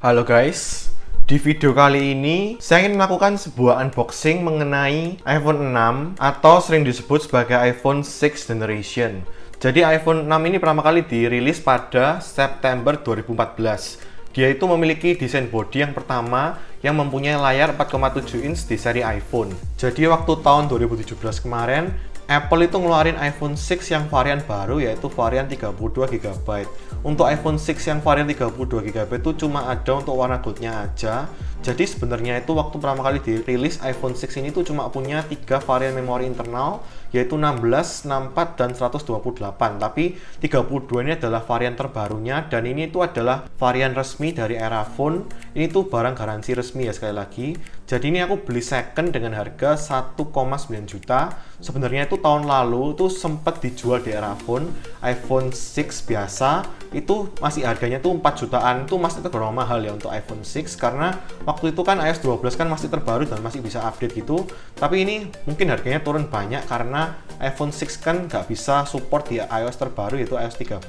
Halo guys, di video kali ini saya ingin melakukan sebuah unboxing mengenai iPhone 6 atau sering disebut sebagai iPhone 6 Generation. Jadi iPhone 6 ini pertama kali dirilis pada September 2014. Dia itu memiliki desain bodi yang pertama yang mempunyai layar 4,7 inch di seri iPhone. Jadi waktu tahun 2017 kemarin, Apple itu ngeluarin iPhone 6 yang varian baru yaitu varian 32GB. Untuk iPhone 6 yang varian 32GB itu cuma ada untuk warna goldnya aja. Jadi sebenarnya itu waktu pertama kali dirilis iPhone 6 ini tuh cuma punya 3 varian memori internal yaitu 16, 64, dan 128. Tapi 32 ini adalah varian terbarunya dan ini itu adalah varian resmi dari Aerophone. Ini tuh barang garansi resmi ya sekali lagi. Jadi ini aku beli second dengan harga 1,9 juta. Sebenarnya itu tahun lalu itu sempat dijual di Aerophone iPhone 6 biasa itu masih harganya tuh 4 jutaan, itu masih tergolong mahal ya untuk iPhone 6 karena waktu itu kan iOS 12 kan masih terbaru dan masih bisa update gitu. Tapi ini mungkin harganya turun banyak karena iPhone 6 kan nggak bisa support di iOS terbaru yaitu iOS 13.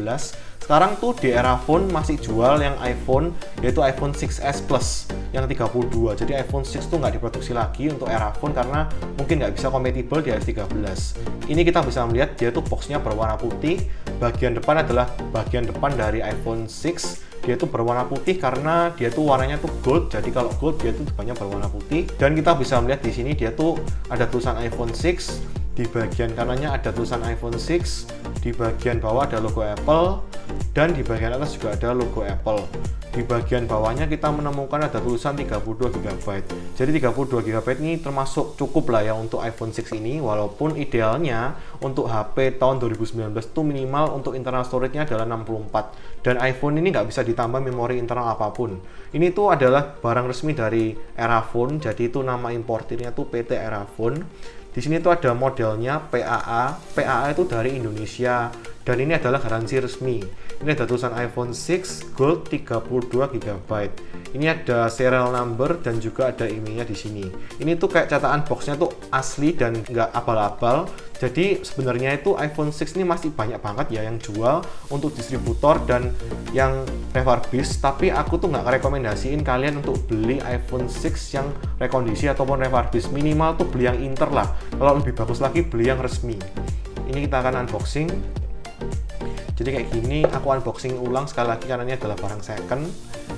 Sekarang tuh di Aerophone masih jual yang iPhone yaitu iPhone 6s Plus yang 32. Jadi iPhone 6 tuh nggak diproduksi lagi untuk Aerophone karena mungkin nggak bisa compatible di iOS 13. Ini kita bisa melihat dia tuh boxnya berwarna putih. Bagian depan adalah bagian depan dari iPhone 6. Dia tuh berwarna putih karena dia tuh warnanya tuh gold. Jadi kalau gold dia tuh depannya berwarna putih. Dan kita bisa melihat di sini dia tuh ada tulisan iPhone 6. Di bagian kanannya ada tulisan iPhone 6, di bagian bawah ada logo Apple, dan di bagian atas juga ada logo Apple. Di bagian bawahnya kita menemukan ada tulisan 32GB. Jadi 32GB ini termasuk cukup lah ya untuk iPhone 6 ini, walaupun idealnya untuk HP tahun 2019 itu minimal untuk internal storage-nya adalah 64. Dan iPhone ini nggak bisa ditambah memori internal apapun. Ini tuh adalah barang resmi dari Aerophone, jadi itu nama importirnya tuh PT Aerophone. Di sini tuh ada modelnya PAA. PAA itu dari Indonesia dan ini adalah garansi resmi. Ini ada tulisan iPhone 6 Gold 32GB. Ini ada serial number dan juga ada emailnya di sini. Ini tuh kayak cetakan boxnya tuh asli dan nggak abal-abal. Jadi sebenarnya itu iPhone 6 ini masih banyak banget ya yang jual untuk distributor dan yang refurbish. Tapi aku tuh nggak rekomendasiin kalian untuk beli iPhone 6 yang rekondisi ataupun refurbish. Minimal tuh beli yang inter lah. Kalau lebih bagus lagi beli yang resmi. Ini kita akan unboxing. Jadi kayak gini, aku unboxing ulang sekali lagi karena ini adalah barang second.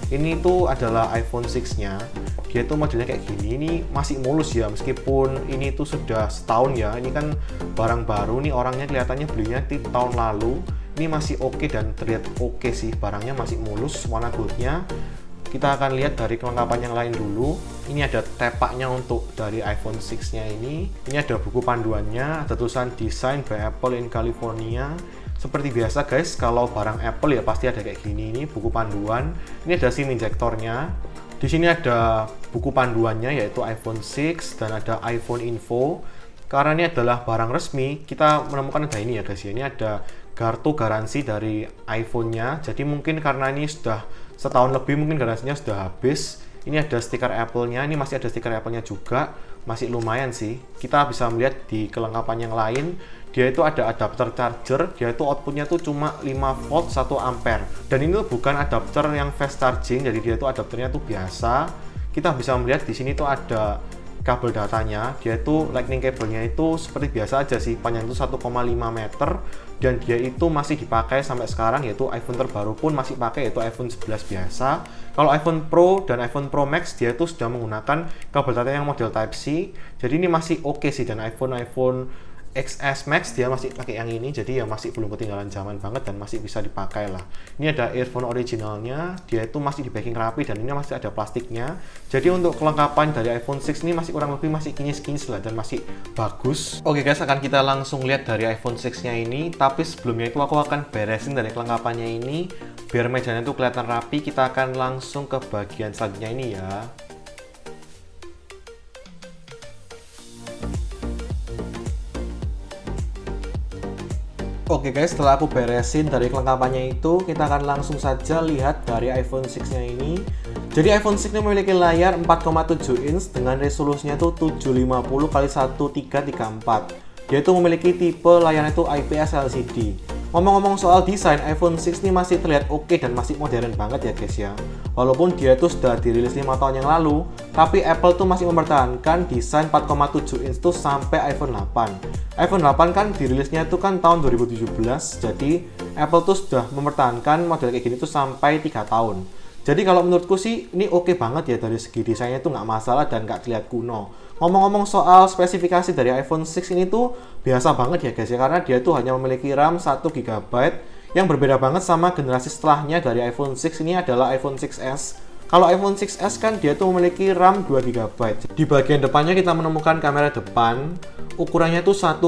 Ini tuh adalah iPhone 6-nya. Dia tuh modelnya kayak gini. Ini masih mulus ya, meskipun ini tuh sudah setahun ya. Ini kan barang baru nih, orangnya kelihatannya belinya di tahun lalu. Ini masih oke dan terlihat oke sih, barangnya masih mulus, warna goldnya. Kita akan lihat dari kelengkapan yang lain dulu. Ini ada tepaknya untuk dari iPhone 6-nya ini. Ini ada buku panduannya, ada tulisan Design by Apple in California. Seperti biasa guys, kalau barang Apple ya pasti ada kayak gini, ini buku panduan. Ini ada SIM injektornya. Di sini ada buku panduannya yaitu iPhone 6 dan ada iPhone Info. Karena ini adalah barang resmi, kita menemukan ada ini ya guys ya. Ini ada kartu garansi dari iPhone-nya. Jadi mungkin karena ini sudah setahun lebih, mungkin garansinya sudah habis. Ini ada stiker Apple-nya, ini masih ada stiker Apple-nya juga. Masih lumayan sih. Kita bisa melihat di kelengkapan yang lain. Dia itu ada adapter charger, dia itu outputnya tuh cuma 5 volt 1 ampere. Dan ini tuh bukan adapter yang fast charging, jadi dia itu adapternya tuh biasa. Kita bisa melihat di sini tuh ada kabel datanya. Dia itu lightning cable-nya itu seperti biasa aja sih, panjang itu 1,5 meter dan dia itu masih dipakai sampai sekarang, yaitu iPhone terbaru pun masih pakai, yaitu iPhone 11 biasa. Kalau iPhone Pro dan iPhone Pro Max dia itu sudah menggunakan kabel data yang model Type-C. Jadi ini masih oke sih, dan iPhone XS Max dia masih pakai yang ini, jadi ya masih belum ketinggalan zaman banget dan masih bisa dipakai lah. Ini ada earphone originalnya, dia itu masih di packing rapi dan ini masih ada plastiknya. Jadi untuk kelengkapan dari iPhone 6 ini masih kurang lebih masih kinis-kinis lah dan masih bagus. Oke guys, akan kita langsung lihat dari iPhone 6-nya ini, tapi sebelumnya itu aku akan beresin dari kelengkapannya ini biar mejanya itu kelihatan rapi. Kita akan langsung ke bagian selanjutnya ini ya. Oke guys, setelah aku beresin dari kelengkapannya itu, kita akan langsung saja lihat dari iPhone 6-nya ini. Jadi iPhone 6 ini memiliki layar 4,7 inch dengan resolusinya itu 750 x 1334. Dia itu memiliki tipe layarnya itu IPS LCD. Ngomong-ngomong soal desain, iPhone 6 ini masih terlihat oke dan masih modern banget ya guys ya. Walaupun dia tuh sudah dirilis 5 tahun yang lalu, tapi Apple tuh masih mempertahankan desain 4,7 inch tuh sampai iPhone 8. iPhone 8 kan dirilisnya itu kan tahun 2017, jadi Apple tuh sudah mempertahankan model kayak gini tuh sampai 3 tahun. Jadi kalau menurutku sih ini oke banget ya, dari segi desainnya tuh nggak masalah dan nggak terlihat kuno. Ngomong-ngomong soal spesifikasi dari iPhone 6 ini tuh biasa banget ya guys ya, karena dia tuh hanya memiliki RAM 1 GB yang berbeda banget sama generasi setelahnya dari iPhone 6 ini adalah iPhone 6s. Kalau iPhone 6s kan dia tuh memiliki RAM 2 GB. Di bagian depannya kita menemukan kamera depan, ukurannya tuh 1,2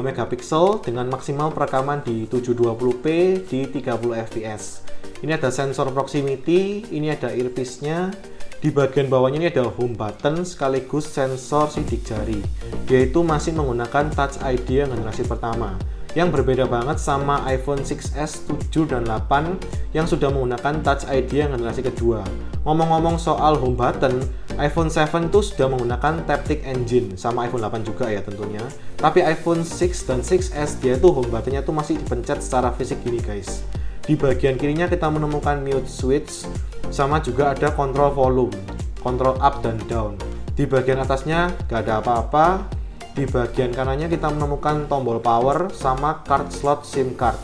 megapiksel dengan maksimal perekaman di 720p di 30 fps. Ini ada sensor proximity, ini ada earpiece-nya. Di bagian bawahnya ini ada home button sekaligus sensor sidik jari. Dia itu masih menggunakan Touch ID yang generasi pertama, yang berbeda banget sama iPhone 6s, 7, dan 8 yang sudah menggunakan Touch ID yang generasi kedua. Ngomong-ngomong soal home button, iPhone 7 tuh sudah menggunakan Taptic Engine, sama iPhone 8 juga ya tentunya. Tapi iPhone 6 dan 6s dia tuh home buttonnya tuh masih dipencet secara fisik gini guys. Di bagian kirinya kita menemukan mute switch, sama juga ada kontrol volume, kontrol up dan down. Di bagian atasnya gak ada apa-apa. Di bagian kanannya kita menemukan tombol power sama card slot SIM card.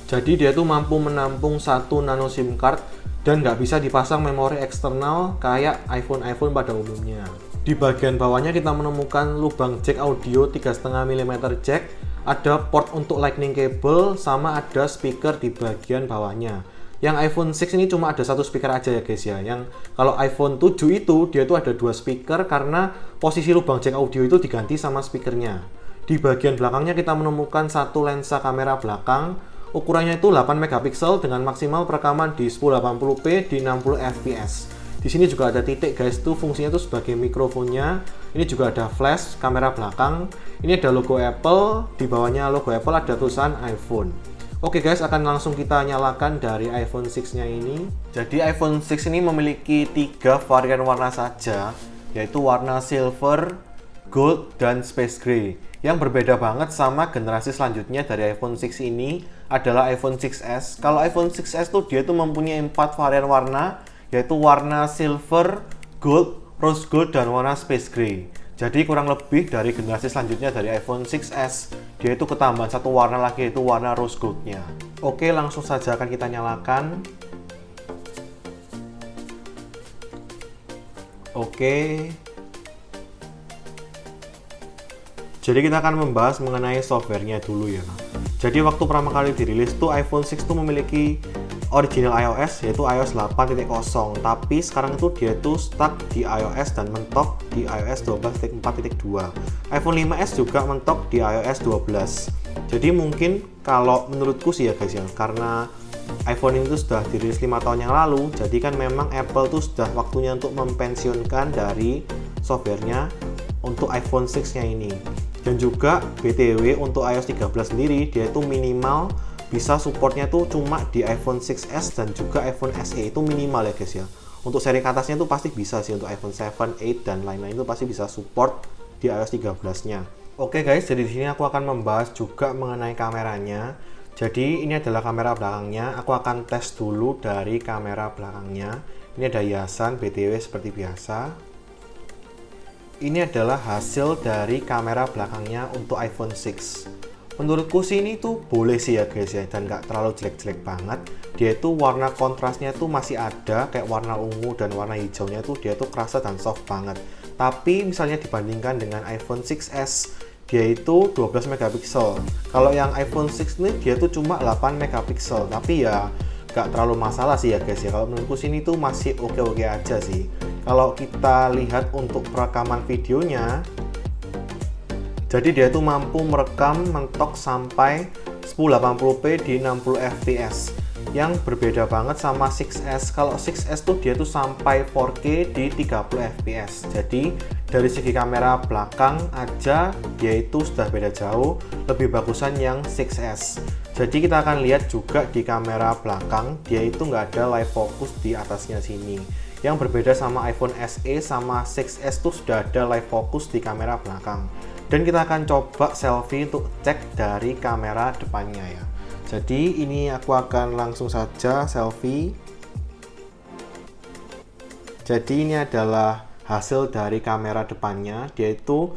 Jadi dia tuh mampu menampung 1 nano SIM card dan nggak bisa dipasang memori eksternal kayak iPhone pada umumnya. Di bagian bawahnya kita menemukan lubang jack audio 3,5 mm jack, ada port untuk lightning cable, sama ada speaker di bagian bawahnya. Yang iPhone 6 ini cuma ada 1 speaker aja ya guys ya. Yang kalau iPhone 7 itu dia tuh ada 2 speaker karena posisi lubang jack audio itu diganti sama speakernya. Di bagian belakangnya kita menemukan 1 lensa kamera belakang, ukurannya itu 8 megapiksel dengan maksimal perekaman di 1080p di 60 fps. Di sini juga ada titik guys, tuh fungsinya tuh sebagai mikrofonnya. Ini juga ada flash kamera belakang. Ini ada logo Apple, di bawahnya logo Apple ada tulisan iPhone. Oke guys, akan langsung kita nyalakan dari iPhone 6-nya ini. Jadi iPhone 6 ini memiliki 3 varian warna saja, yaitu warna silver, gold, dan space gray. Yang berbeda banget sama generasi selanjutnya dari iPhone 6 ini adalah iPhone 6s. Kalau iPhone 6s tuh dia tuh mempunyai 4 varian warna, yaitu warna silver, gold, rose gold, dan warna space gray. Jadi kurang lebih dari generasi selanjutnya dari iPhone 6s, dia itu ketambahan 1 warna lagi, yaitu warna rose gold-nya. Oke, langsung saja akan kita nyalakan. Oke. Jadi kita akan membahas mengenai softwarenya dulu ya. Jadi waktu pertama kali dirilis tuh iPhone 6 tuh memiliki original iOS, yaitu iOS 8.0, tapi sekarang itu dia tuh stuck di iOS dan mentok di iOS 12.4.2. iPhone 5s juga mentok di iOS 12. Jadi mungkin kalau menurutku sih ya guys ya, karena iPhone itu sudah dirilis 5 tahun yang lalu, jadi kan memang Apple tuh sudah waktunya untuk mempensiunkan dari softwarenya untuk iPhone 6-nya ini. Dan juga BTW untuk iOS 13 sendiri dia itu minimal bisa supportnya tuh cuma di iPhone 6s dan juga iPhone SE, itu minimal ya guys ya. Untuk seri ke atasnya tuh pasti bisa sih, untuk iPhone 7, 8 dan lain-lain itu pasti bisa support di iOS 13-nya. Oke guys, jadi di sini aku akan membahas juga mengenai kameranya. Jadi ini adalah kamera belakangnya. Aku akan tes dulu dari kamera belakangnya. Ini ada hiasan BTW seperti biasa. Ini adalah hasil dari kamera belakangnya untuk iPhone 6. Menurutku sih ini tuh boleh sih ya guys ya, dan nggak terlalu jelek-jelek banget. Dia itu warna kontrasnya tuh masih ada, kayak warna ungu dan warna hijaunya tuh dia tuh kerasa dan soft banget. Tapi misalnya dibandingkan dengan iPhone 6s, dia itu 12 megapiksel. Kalau yang iPhone 6 ini dia tuh cuma 8 megapiksel. Tapi ya nggak terlalu masalah sih ya guys ya. Kalau menurutku sini tuh masih oke-oke aja sih. Kalau kita lihat untuk perekaman videonya, jadi dia tuh mampu merekam mentok sampai 1080p di 60 fps. Yang berbeda banget sama 6s. Kalau 6s tuh dia tuh sampai 4K di 30 fps. Jadi dari segi kamera belakang aja dia itu sudah beda jauh, lebih bagusan yang 6s. Jadi kita akan lihat juga di kamera belakang dia itu nggak ada live focus di atasnya sini. Yang berbeda sama iPhone SE sama 6s tuh sudah ada live focus di kamera belakang. Dan kita akan coba selfie untuk cek dari kamera depannya ya. Jadi ini aku akan langsung saja selfie. Jadi ini adalah hasil dari kamera depannya, dia itu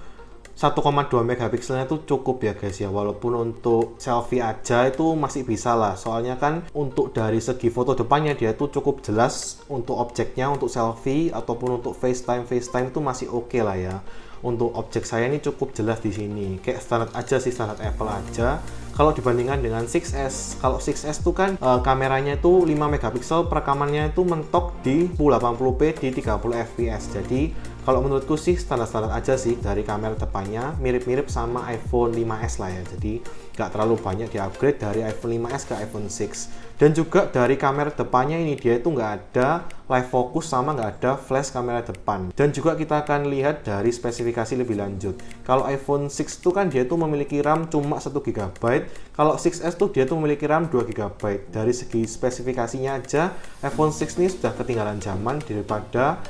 1,2 megapikselnya itu cukup ya guys ya, walaupun untuk selfie aja itu masih bisa lah, soalnya kan untuk dari segi foto depannya dia itu cukup jelas untuk objeknya, untuk selfie ataupun untuk FaceTime itu masih oke lah ya. Untuk objek saya ini cukup jelas di sini, kayak standar aja sih, standar Apple aja. Kalau dibandingkan dengan 6S, kalau 6S itu kan kameranya itu 5 megapiksel, perekamannya itu mentok di 1080p di 30 fps. Jadi kalau menurutku sih standar-standar aja sih dari kamera depannya, mirip-mirip sama iPhone 5S lah ya. Jadi nggak terlalu banyak di upgrade dari iPhone 5S ke iPhone 6. Dan juga dari kamera depannya ini dia itu nggak ada live focus sama nggak ada flash kamera depan. Dan juga kita akan lihat dari spesifikasi lebih lanjut. Kalau iPhone 6 itu kan dia itu memiliki RAM cuma 1 GB. Kalau 6S tuh dia tuh memiliki RAM 2 GB. Dari segi spesifikasinya aja, iPhone 6 ini sudah ketinggalan zaman daripada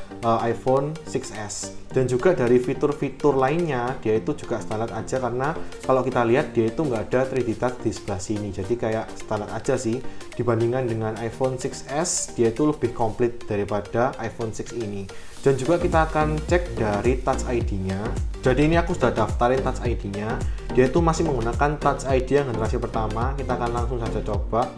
iPhone 6S. Dan juga dari fitur-fitur lainnya, dia itu juga standar aja, karena kalau kita lihat dia itu nggak ada 3D touch di sebelah sini. Jadi kayak standar aja sih. Dibandingkan dengan iPhone 6S, dia itu lebih komplit daripada iPhone 6 ini. Dan juga kita akan cek dari Touch ID-nya. Jadi ini aku sudah daftarin Touch ID-nya. Dia itu masih menggunakan Touch ID yang generasi pertama. Kita akan langsung saja coba.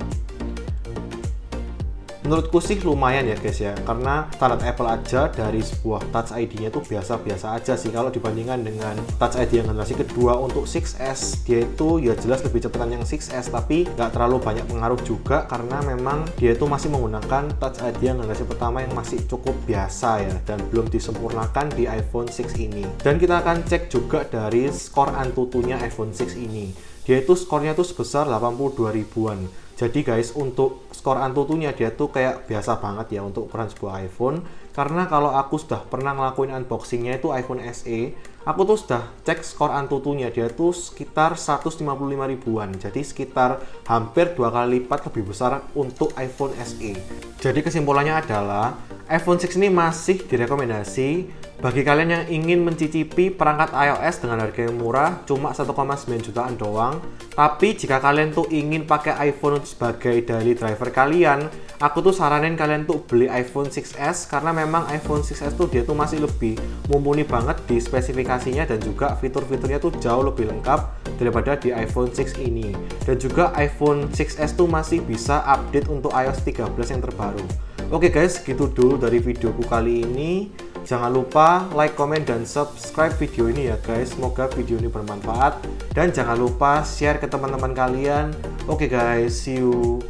Menurutku sih lumayan ya guys ya, karena standar Apple aja dari sebuah Touch ID-nya itu biasa-biasa aja sih. Kalau dibandingkan dengan Touch ID yang generasi kedua untuk 6S, dia itu ya jelas lebih cepetan yang 6S, tapi nggak terlalu banyak pengaruh juga karena memang dia itu masih menggunakan Touch ID yang generasi pertama yang masih cukup biasa ya, dan belum disempurnakan di iPhone 6 ini. Dan kita akan cek juga dari skor AnTuTu-nya iPhone 6 ini. Dia itu skornya tuh sebesar 82 ribuan. Jadi guys, untuk skor AnTuTu-nya dia tuh kayak biasa banget ya untuk ukuran sebuah iPhone. Karena kalau aku sudah pernah ngelakuin unboxingnya itu iPhone SE, aku tuh sudah cek skor AnTuTu-nya, dia tuh sekitar 155 ribuan. Jadi sekitar hampir 2 kali lipat lebih besar untuk iPhone SE. Jadi kesimpulannya adalah iPhone 6 ini masih direkomendasi bagi kalian yang ingin mencicipi perangkat iOS dengan harga yang murah, cuma 1,9 jutaan doang. Tapi jika kalian tuh ingin pakai iPhone sebagai daily driver kalian, aku tuh saranin kalian tuh beli iPhone 6s, karena memang iPhone 6s tuh dia tuh masih lebih mumpuni banget di spesifikasinya, dan juga fitur-fiturnya tuh jauh lebih lengkap daripada di iPhone 6 ini. Dan juga iPhone 6s tuh masih bisa update untuk iOS 13 yang terbaru. Oke guys, gitu dulu dari videoku kali ini. Jangan lupa like, comment, dan subscribe video ini ya guys. Semoga video ini bermanfaat. Dan jangan lupa share ke teman-teman kalian. Oke guys, see you.